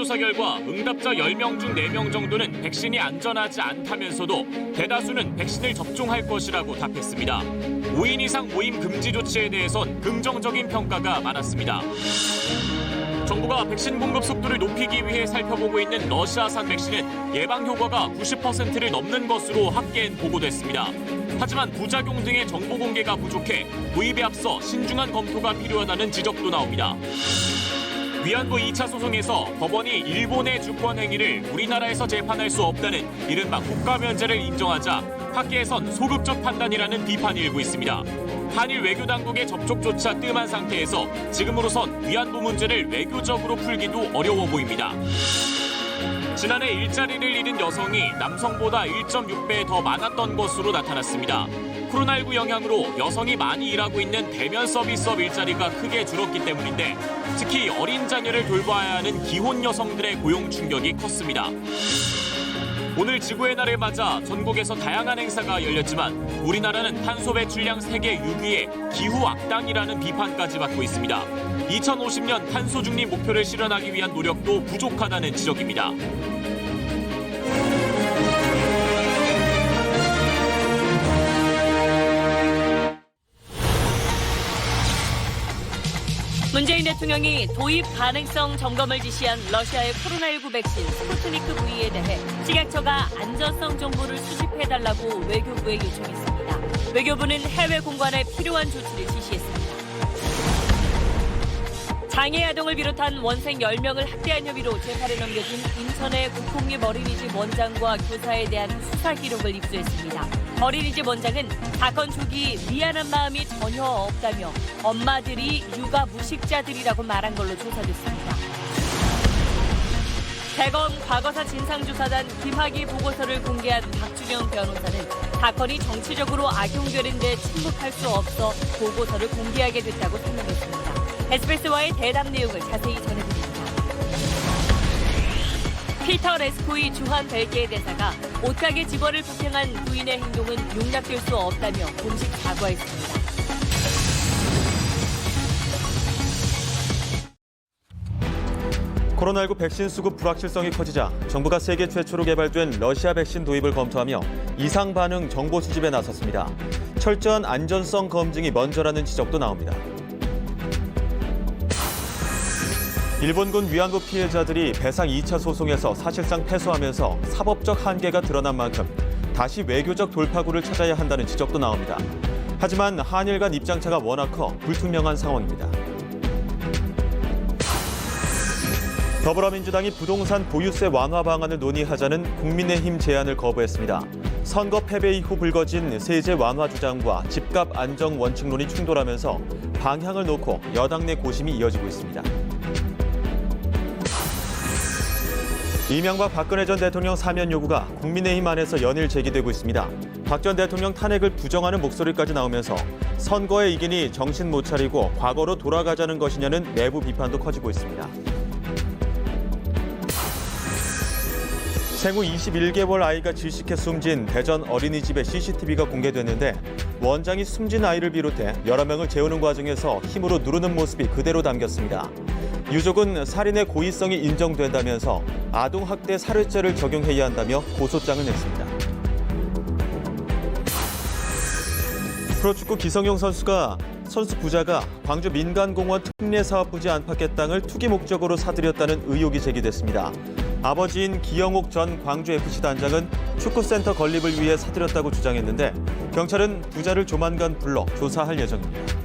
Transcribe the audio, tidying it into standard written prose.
설문조사 결과 응답자 10명 중 4명 정도는 백신이 안전하지 않다면서도 대다수는 백신을 접종할 것이라고 답했습니다. 5인 이상 모임 금지 조치에 대해선 긍정적인 평가가 많았습니다. 정부가 백신 공급 속도를 높이기 위해 살펴보고 있는 러시아산 백신은 예방 효과가 90%를 넘는 것으로 학계엔 보고됐습니다. 하지만 부작용 등의 정보 공개가 부족해 도입에 앞서 신중한 검토가 필요하다는 지적도 나옵니다. 위안부 2차 소송에서 법원이 일본의 주권 행위를 우리나라에서 재판할 수 없다는 이른바 국가 면제를 인정하자 학계에선 소극적 판단이라는 비판이 일고 있습니다. 한일 외교당국의 접촉조차 뜸한 상태에서 지금으로선 위안부 문제를 외교적으로 풀기도 어려워 보입니다. 지난해 일자리를 잃은 여성이 남성보다 1.6배 더 많았던 것으로 나타났습니다. 코로나19 영향으로 여성이 많이 일하고 있는 대면 서비스업 일자리가 크게 줄었기 때문인데 특히 어린 자녀를 돌봐야 하는 기혼 여성들의 고용 충격이 컸습니다. 오늘 지구의 날을 맞아 전국에서 다양한 행사가 열렸지만 우리나라는 탄소 배출량 세계 6위의 기후 악당이라는 비판까지 받고 있습니다. 2050년 탄소 중립 목표를 실현하기 위한 노력도 부족하다는 지적입니다. 문재인 대통령이 도입 가능성 점검을 지시한 러시아의 코로나19 백신 스푸트니크 V에 대해 식약처가 안전성 정보를 수집해달라고 외교부에 요청했습니다. 외교부는 해외 공관에 필요한 조치를 지시했습니다. 장애 아동을 비롯한 원생 10명을 학대한 혐의로 재판에 넘겨진 인천의 국공립 어린이집 원장과 교사에 대한 수사 기록을 입수했습니다. 어린이집 원장은 사건 초기 미안한 마음이 전혀 없다며 엄마들이 육아 무식자들이라고 말한 걸로 조사됐습니다. 대검 과거사 진상조사단 김학의 보고서를 공개한 박준영 변호사는 사건이 정치적으로 악용되는 데 침묵할 수 없어 보고서를 공개하게 됐다고 설명했습니다. SBS와의 대담 내용을 자세히 전해드립니다. 피터 레스코이 주한 벨기에 대사가 옷가게 직원을 폭행한 부인의 행동은 용납될 수 없다며 공식 사과했습니다. 코로나19 백신 수급 불확실성이 커지자 정부가 세계 최초로 개발된 러시아 백신 도입을 검토하며 이상 반응 정보 수집에 나섰습니다. 철저한 안전성 검증이 먼저라는 지적도 나옵니다. 일본군 위안부 피해자들이 배상 2차 소송에서 사실상 패소하면서 사법적 한계가 드러난 만큼 다시 외교적 돌파구를 찾아야 한다는 지적도 나옵니다. 하지만 한일 간 입장차가 워낙 커 불투명한 상황입니다. 더불어민주당이 부동산 보유세 완화 방안을 논의하자는 국민의힘 제안을 거부했습니다. 선거 패배 이후 불거진 세제 완화 주장과 집값 안정 원칙론이 충돌하면서 방향을 놓고 여당 내 고심이 이어지고 있습니다. 이명박 박근혜 전 대통령 사면 요구가 국민의힘 안에서 연일 제기되고 있습니다. 박 전 대통령 탄핵을 부정하는 목소리까지 나오면서 선거에 이기니 정신 못 차리고 과거로 돌아가자는 것이냐는 내부 비판도 커지고 있습니다. 생후 21개월 아이가 질식해 숨진 대전 어린이집의 CCTV가 공개됐는데 원장이 숨진 아이를 비롯해 여러 명을 재우는 과정에서 힘으로 누르는 모습이 그대로 담겼습니다. 유족은 살인의 고의성이 인정된다면서 아동학대 살해죄를 적용해야 한다며 고소장을 냈습니다. 프로축구 기성용 선수 부자가 광주 민간공원 특례사업부지 안팎의 땅을 투기 목적으로 사들였다는 의혹이 제기됐습니다. 아버지인 기영옥 전 광주FC 단장은 축구센터 건립을 위해 사들였다고 주장했는데 경찰은 부자를 조만간 불러 조사할 예정입니다.